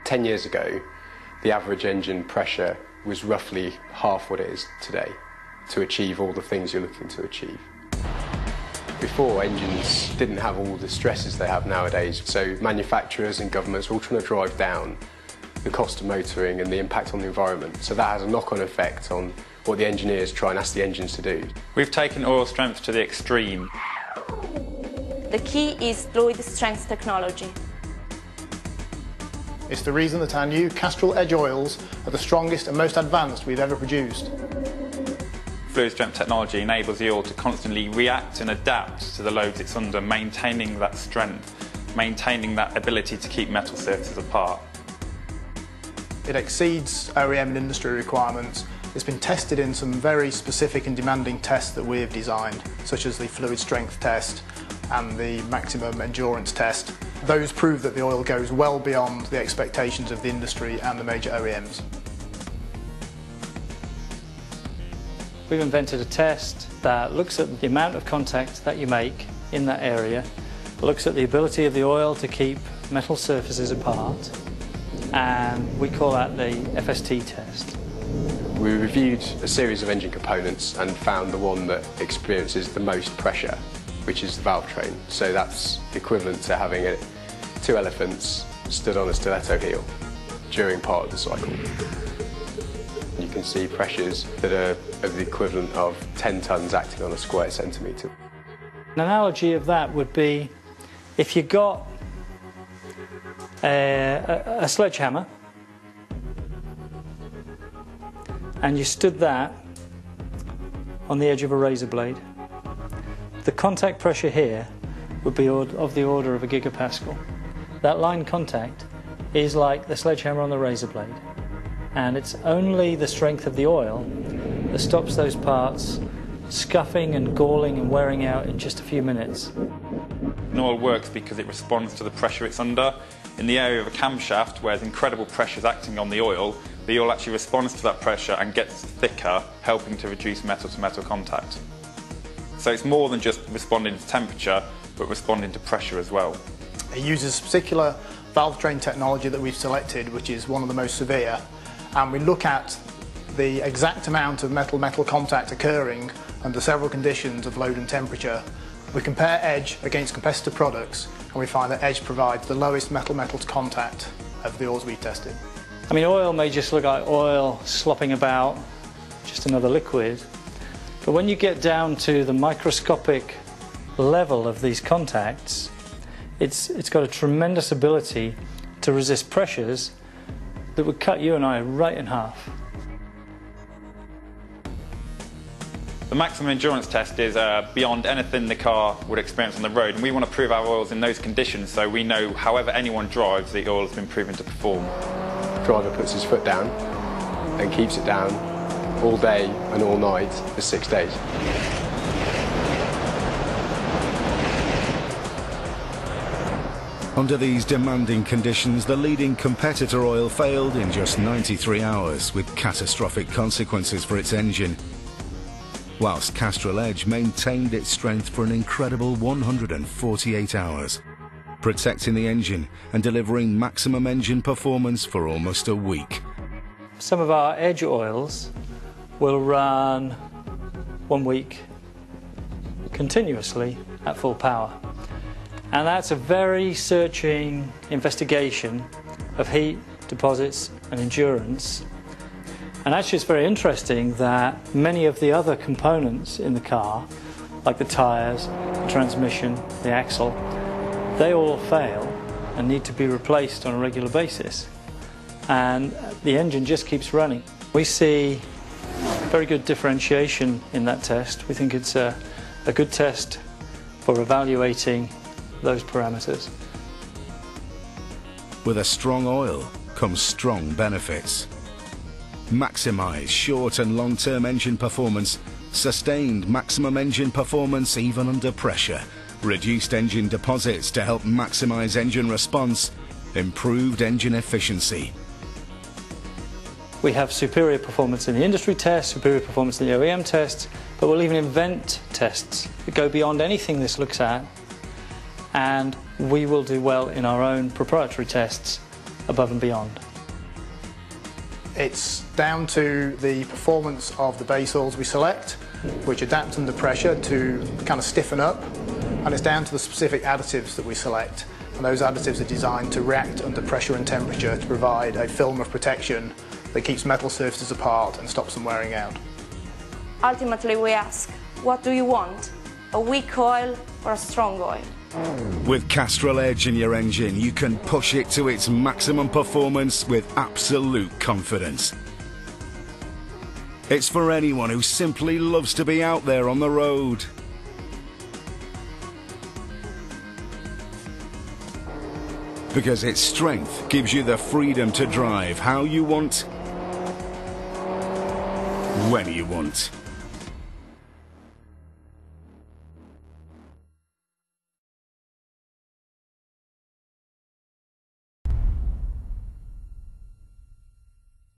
10 years ago, the average engine pressure was roughly half what it is today to achieve all the things you're looking to achieve. Before, engines didn't have all the stresses they have nowadays, so manufacturers and governments are all trying to drive down the cost of motoring and the impact on the environment. So that has a knock-on effect on what the engineers try and ask the engines to do. We've taken oil strength to the extreme. The key is fluid strength technology. It's the reason that our new Castrol Edge oils are the strongest and most advanced we've ever produced. Fluid strength technology enables the oil to constantly react and adapt to the loads it's under, maintaining that strength, maintaining that ability to keep metal surfaces apart. It exceeds OEM and industry requirements. It's been tested in some very specific and demanding tests that we have designed, such as the fluid strength test and the maximum endurance test. Those prove that the oil goes well beyond the expectations of the industry and the major OEMs. We've invented a test that looks at the amount of contact that you make in that area, looks at the ability of the oil to keep metal surfaces apart, and we call that the FST test. We reviewed a series of engine components and found the one that experiences the most pressure, which is the valve train. So that's equivalent to having two elephants stood on a stiletto heel during part of the cycle. You can see pressures that are of the equivalent of 10 tons acting on a square centimetre. An analogy of that would be if you got a sledgehammer and you stood that on the edge of a razor blade, the contact pressure here would be of the order of a gigapascal. That line contact is like the sledgehammer on the razor blade, and it's only the strength of the oil that stops those parts scuffing and galling and wearing out in just a few minutes. An oil works because it responds to the pressure it's under. In the area of a camshaft, where there's incredible pressures acting on the oil actually responds to that pressure and gets thicker, helping to reduce metal-to-metal contact. So it's more than just responding to temperature, but responding to pressure as well. It uses particular valve train technology that we've selected, which is one of the most severe, and we look at the exact amount of metal-metal contact occurring under several conditions of load and temperature. We compare Edge against competitor products, and we find that Edge provides the lowest metal-metal contact of the oils we've tested. I mean, oil may just look like oil slopping about, just another liquid, but when you get down to the microscopic level of these contacts, it's got a tremendous ability to resist pressures that would cut you and I right in half. The maximum endurance test is beyond anything the car would experience on the road, and we want to prove our oils in those conditions so we know however anyone drives, the oil has been proven to perform. The driver puts his foot down and keeps it down all day and all night for 6 days. Under these demanding conditions, the leading competitor oil failed in just 93 hours, with catastrophic consequences for its engine. Whilst Castrol Edge maintained its strength for an incredible 148 hours, protecting the engine and delivering maximum engine performance for almost a week. Some of our Edge oils will run 1 week continuously at full power. And that's a very searching investigation of heat, deposits and endurance. And actually it's very interesting that many of the other components in the car, like the tyres, the transmission, the axle, they all fail and need to be replaced on a regular basis. And the engine just keeps running. We see very good differentiation in that test. We think it's a good test for evaluating those parameters. With a strong oil comes strong benefits. Maximise short and long-term engine performance, sustained maximum engine performance even under pressure, reduced engine deposits to help maximise engine response, improved engine efficiency. We have superior performance in the industry tests, superior performance in the OEM tests, but we'll even invent tests that go beyond anything this looks at, and we will do well in our own proprietary tests above and beyond. It's down to the performance of the base oils we select, which adapt under pressure to kind of stiffen up, and it's down to the specific additives that we select. And those additives are designed to react under pressure and temperature to provide a film of protection that keeps metal surfaces apart and stops them wearing out. Ultimately, we ask, what do you want? A weak oil or a strong oil? With Castrol Edge in your engine, you can push it to its maximum performance with absolute confidence. It's for anyone who simply loves to be out there on the road. Because its strength gives you the freedom to drive how you want, when you want.